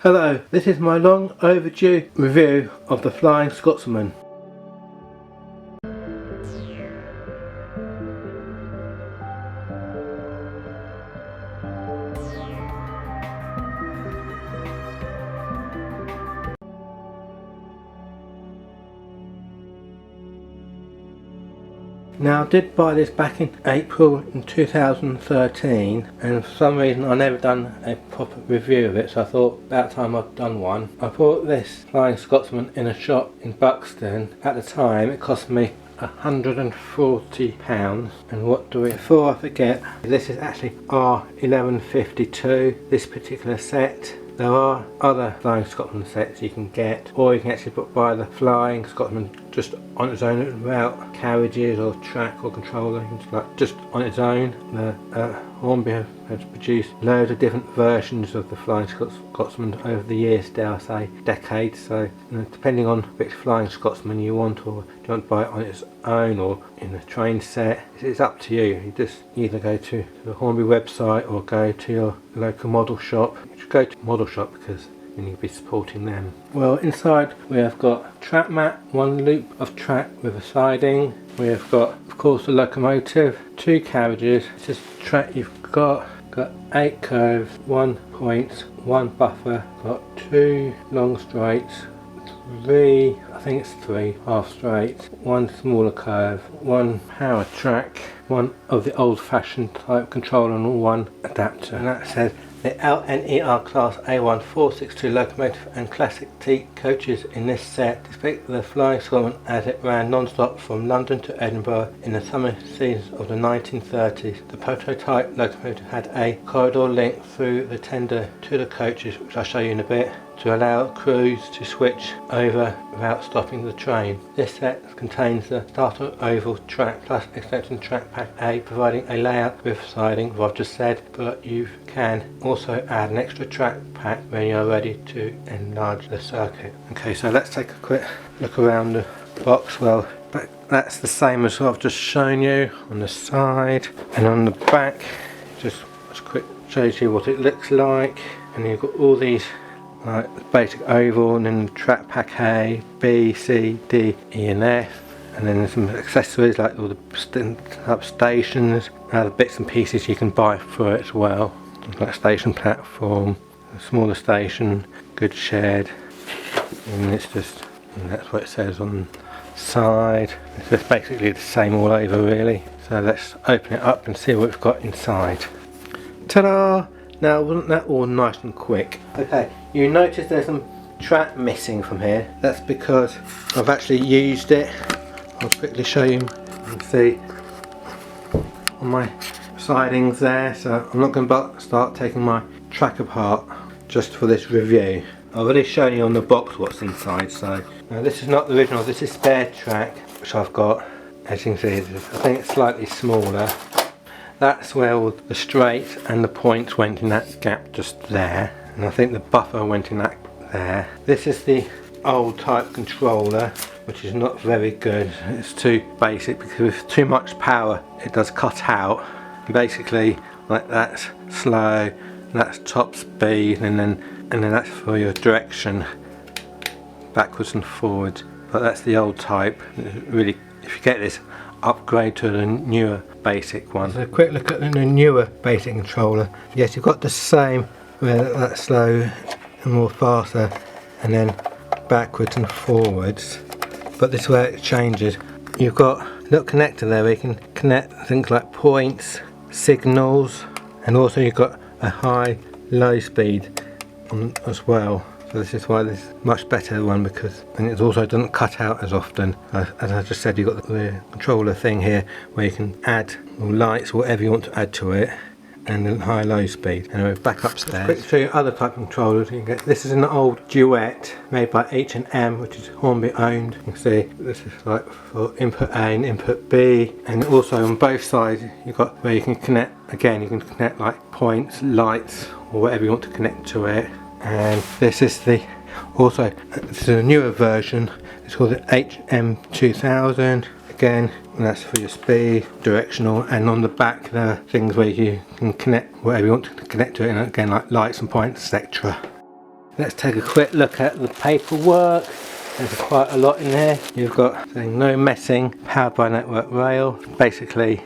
Hello, this is my long overdue review of the Flying Scotsman. Now I did buy this back in April in 2013 and for some reason I never done a proper review of it, so I thought about time I've done one. I bought this Flying Scotsman in a shop in Buxton. At the time it cost me £140, and what do we, before I forget, this is actually R1152, this particular set. There are other Flying Scotsman sets you can get, or you can actually buy the Flying Scotsman just on its own without carriages or track or controller, like just on its own. The Hornby has produced loads of different versions of the Flying Scotsman over the years, dare I say decades, so depending on which Flying Scotsman you want, or do you want to buy it on its own or in a train set, it's up to you. You just either go to the Hornby website or go to your local model shop. You should go to model shop because you need to be supporting them. Well, inside we have got a track mat, one loop of track with a siding. We have got, of course, the locomotive, two carriages. This is the track you've got 8 curves, 1 point, 1 buffer, got 2 long straights, 3, I think it's 3 half straights, 1 smaller curve, 1 power track, 1 of the old-fashioned type controller and 1 adapter. And that says the LNER Class A1 462 locomotive and Classic T coaches in this set depict the Flying Scotsman as it ran non-stop from London to Edinburgh in the summer seasons of the 1930s. The prototype locomotive had a corridor link through the tender to the coaches, which I'll show you in a bit, to allow crews to switch over without stopping the train. This set contains the starter oval track plus extension track pack A, providing a layout with siding, as I've just said, but you can also add an extra track pack when you're ready to enlarge the circuit. Okay, so let's take a quick look around the box. Well, that's the same as what I've just shown you on the side, and on the back just quick shows you what it looks like. And you've got all these like the basic oval, and then the track pack A, B, C, D, E and F, and then there's some accessories like all the stations, other bits and pieces you can buy for it as well, like station platform, a smaller station, good shed, and it's just, and that's what it says on the side. It's just basically the same all over really. So let's open it up and see what we've got inside. Ta-da! Now, wasn't that all nice and quick? Okay, you notice there's some track missing from here. That's because I've actually used it. I'll quickly show you. You can see on my sidings there. So I'm not going to start taking my track apart just for this review. I've already shown you on the box what's inside. So now this is not the original. This is spare track, which I've got. As you can see, I think it's slightly smaller. That's where all the straights and the points went in that gap just there, and I think the buffer went in that there. This is the old type controller, which is not very good. It's too basic because with too much power it does cut out. And basically, like that's slow, that's top speed, and then that's for your direction backwards and forwards. But that's the old type. Really, if you get this, upgrade to the newer basic one. So a quick look at the newer basic controller. Yes, you've got the same where that's slow and more faster, and then backwards and forwards, but this is where it changes. You've got a little connector there where you can connect things like points, signals, and also you've got a high low speed on as well. So this is why this is much better one, because and it also doesn't cut out as often. As I just said, you've got the controller thing here where you can add lights, whatever you want to add to it, and then high low speed. Anyway, back upstairs. Quick to show you other type of controllers you can get. This is an old Duet made by H&M, which is Hornby owned. You can see this is like for input A and input B, and also on both sides you've got where you can connect, again you can connect like points, lights, or whatever you want to connect to it. And this is this is a newer version. It's called the HM2000. Again, that's for your speed, directional, and on the back there are things where you can connect whatever you want to connect to it, and again like lights and points, etc. Let's take a quick look at the paperwork. There's quite a lot in there. You've got saying no messing, powered by network rail. Basically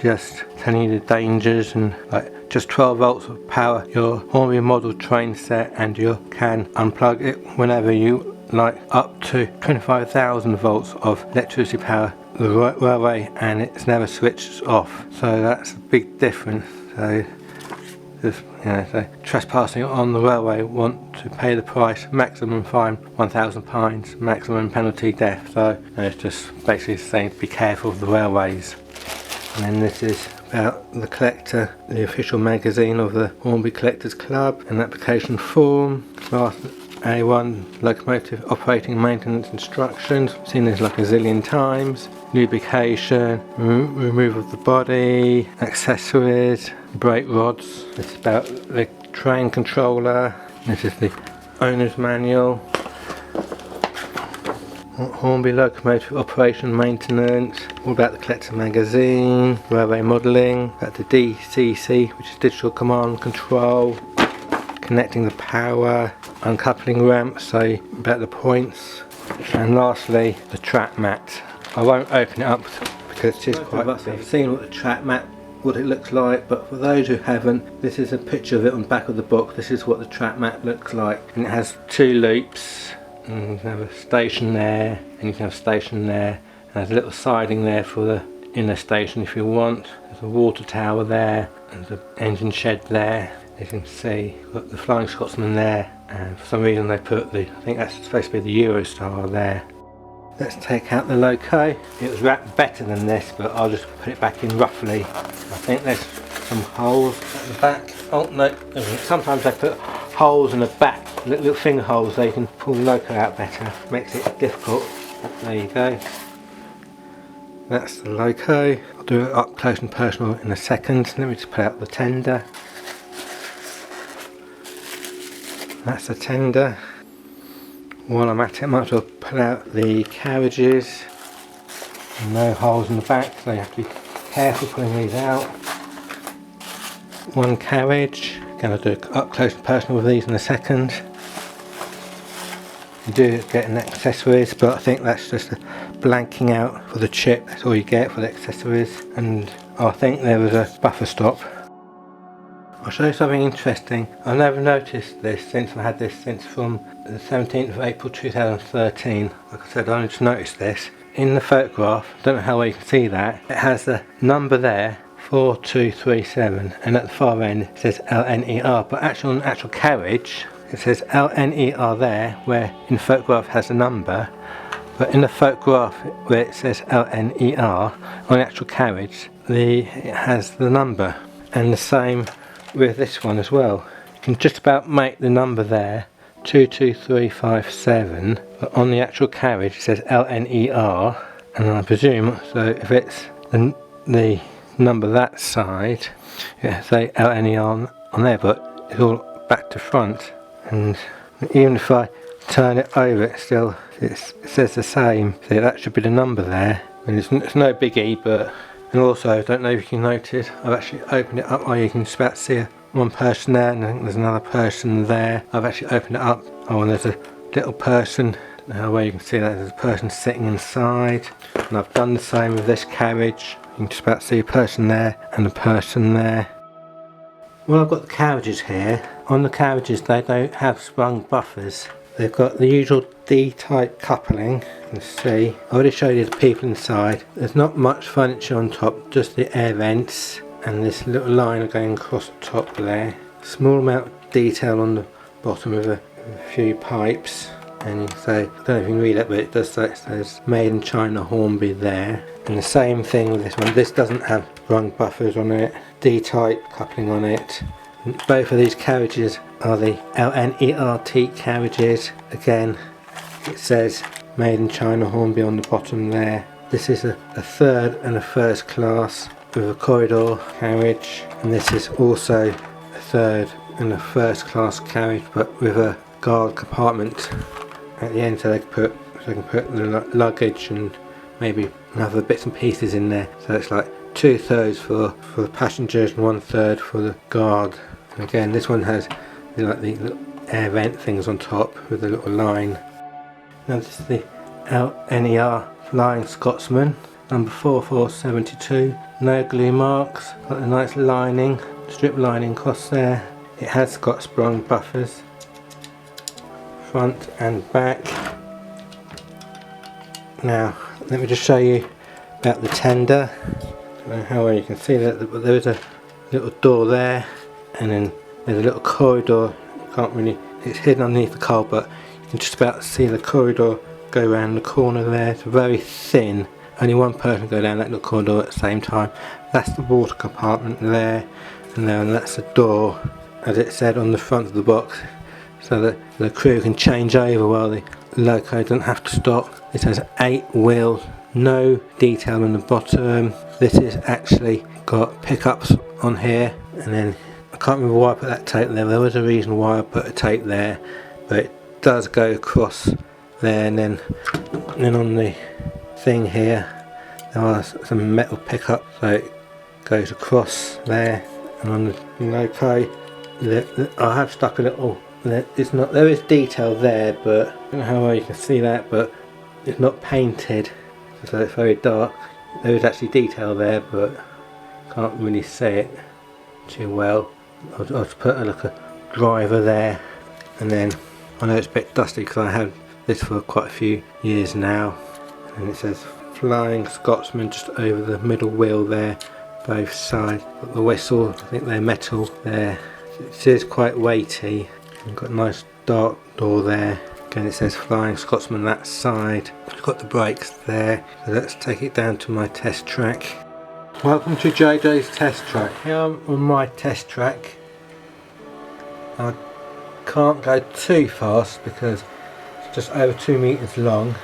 just telling you the dangers, and like just 12 volts of power your Hornby model train set, and you can unplug it whenever you like, up to 25,000 volts of electricity power the railway, and it's never switched off. So that's a big difference. So just, so trespassing on the railway, want to pay the price, maximum fine £1,000, maximum penalty death. So it's just basically saying to be careful of the railways. And then this is about the collector, the official magazine of the Hornby Collectors Club, an application form, class A1 locomotive operating maintenance instructions, seen this like a zillion times, lubrication, remove of the body, accessories, brake rods. This is about the train controller. This is the owner's manual. Hornby locomotive operation maintenance, all about the collector magazine, railway modelling, about the DCC, which is digital command control, connecting the power, uncoupling ramps, so about the points, and lastly the track mat. I won't open it up because it is quite big. I've seen what the track mat, what it looks like, but for those who haven't, this is a picture of it on the back of the book. This is what the track mat looks like, and it has 2 loops, and you can have a station there, and you can have a station there, and there's a little siding there for the inner station if you want. There's a water tower there, and there's an engine shed there. You can see got the Flying Scotsman there, and for some reason they put the, I think that's supposed to be the Eurostar there. Let's take out the loco. It was wrapped better than this, but I'll just put it back in roughly. I think there's some holes at the back. Oh no, sometimes they put holes in the back, little finger holes, so you can pull the loco out better. Makes it difficult. There you go. That's the loco. I'll do it up close and personal in a second. Let me just put out the tender. That's the tender. While I'm at it, I might as well pull out the carriages. No holes in the back, so you have to be careful pulling these out. One carriage. Going to do up close and personal with these in a second. You do get an accessories, but I think that's just a blanking out for the chip. That's all you get for the accessories. And I think there was a buffer stop. I'll show you something interesting. I've never noticed this since I had this since from the 17th of April 2013. Like I said, I only just noticed this. In the photograph, I don't know how well you can see that, it has the number there, 4237, and at the far end it says LNER, but actually on the actual carriage it says LNER there, where in the photograph it has a number, but in the photograph where it says LNER, on the actual carriage it has the number. And the same with this one as well. You can just about make the number there 22357, but on the actual carriage it says LNER, and I presume, so if it's the number that side, it say LNER on there, but it's all back to front, and even if I turn it over it says the same, so that should be the number there, and it's no biggie. But and also, I don't know if you can notice, I've actually opened it up. Oh, you can just about see one person there, and I think there's another person there. I've actually opened it up. Oh, and there's a little person. I don't know how well you can see that. There's a person sitting inside. And I've done the same with this carriage. You can just about see a person there and a person there. Well, I've got the carriages here. On the carriages, they don't have sprung buffers. They've got the usual D-type coupling. You can see, I already showed you the people inside. There's not much furniture on top, just the air vents and this little line going across the top there. Small amount of detail on the bottom of a few pipes. And you can say, I don't know if you can read it, but it does say it says Made in China Hornby there. And the same thing with this one. This doesn't have rung buffers on it, D-type coupling on it. Both of these carriages are the LNERT carriages. Again, it says Made in China Hornby on the bottom there. This is a third and a first class with a corridor carriage, and this is also a third and a first class carriage, but with a guard compartment at the end, so they can put the luggage and maybe other bits and pieces in there. So it's like 2/3 for the passengers and 1/3 for the guard. And again, this one has They're like the little air vent things on top with a little line. Now this is the LNER Flying Scotsman, number 4472. No glue marks, got a nice lining, strip lining across there. It has got sprung buffers, front and back. Now let me just show you about the tender. I don't know how well you can see that, but there is a little door there, and then there's a little corridor. You can't really, it's hidden underneath the coal, but you can just about see the corridor go around the corner there. It's very thin, only one person can go down that little corridor at the same time. That's the water compartment there, and then that's the door, as it said on the front of the box, so that the crew can change over while the loco doesn't have to stop. It has 8 wheels, no detail on the bottom. This is actually got pickups on here, and then I can't remember why I put that tape there. There was a reason why I put a tape there, but it does go across there, and then on the thing here there are some metal pickups, so it goes across there. And on the loco, I have stuck a little. It's not. There is detail there, but I don't know how well you can see that, but it's not painted, so it's very dark. There is actually detail there, but can't really see it too well. I'll just put a driver there, and then I know it's a bit dusty because I had this for quite a few years now, and it says Flying Scotsman just over the middle wheel there, both sides. Got the whistle, I think they're metal there. It is quite weighty. We've got a nice dark door there. Again, it says Flying Scotsman that side. I've got the brakes there. So let's take it down to my test track. Welcome to JJ's test track. Here I'm on my test track. I can't go too fast because it's just over 2 meters long.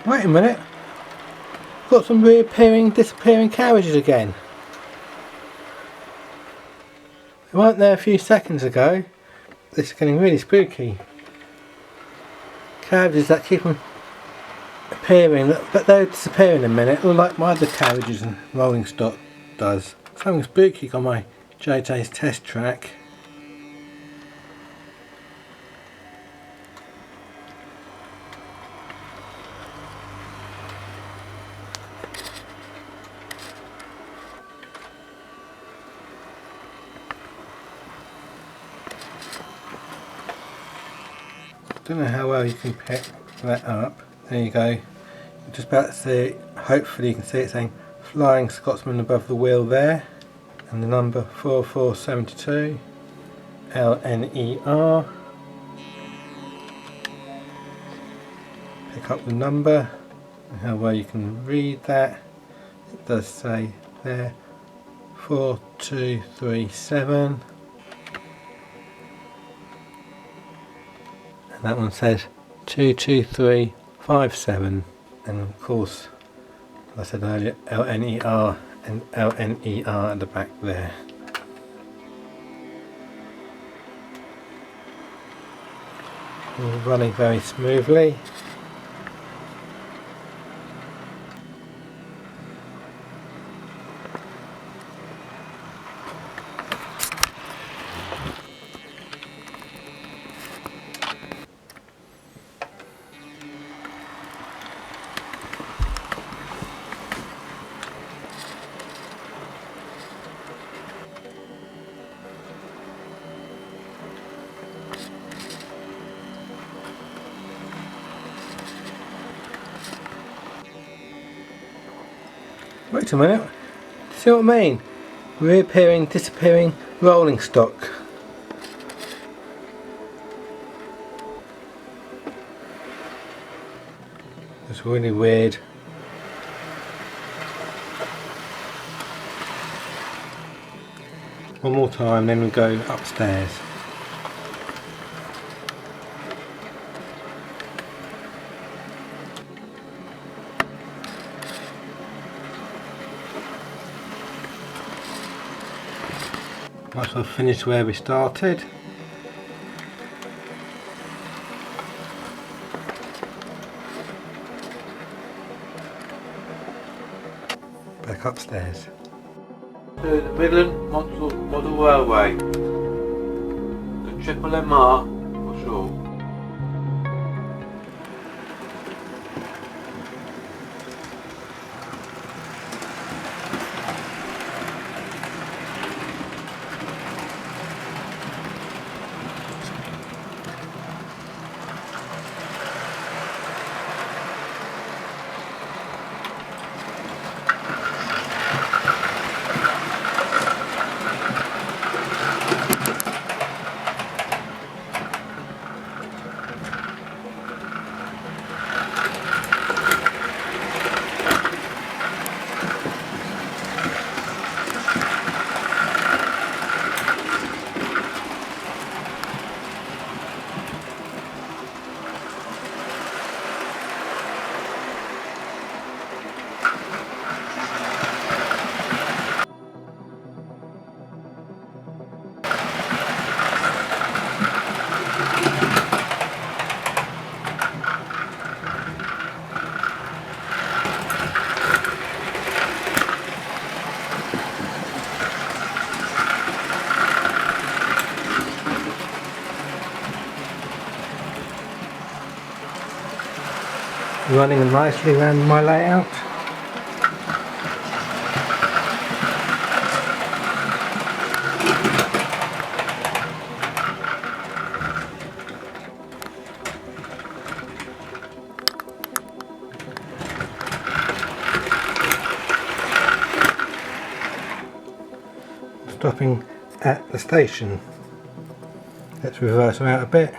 Wait a minute, got some reappearing, disappearing carriages again. They weren't there a few seconds ago. This is getting really spooky. Carriages that keep on appearing, but they'll disappear in a minute, all like my other carriages and rolling stock does. Something spooky on my JJ's test track. Don't know how well you can pick that up. There you go. You're just about to see, hopefully you can see it saying Flying Scotsman above the wheel there, and the number 4472 LNER. Pick up the number, and how well you can read that. It does say there 4237. That one says 22357, and of course, as I said earlier, LNER and LNER at the back there. All running very smoothly. Wait a minute, see what I mean? Reappearing, disappearing, rolling stock. It's really weird. One more time, then we go upstairs. Might as well finish where we started. Back upstairs. To the Midland Model Railway. The Triple MR for sure. Running nicely around my layout. Stopping at the station. Let's reverse them out a bit.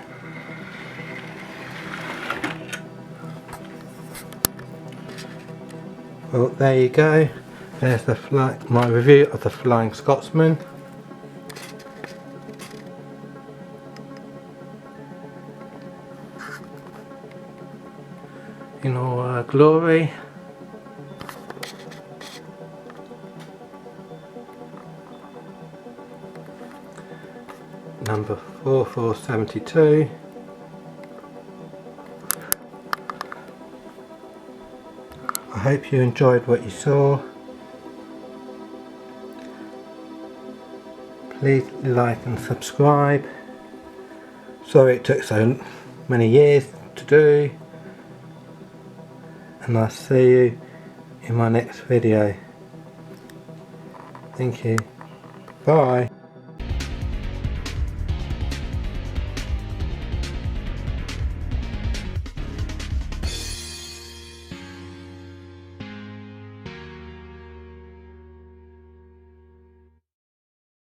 Well, there you go. There's my review of the Flying Scotsman. In all glory. Number 4472. I hope you enjoyed what you saw. Please like and subscribe. Sorry it took so many years to do. And I'll see you in my next video. Thank you. Bye.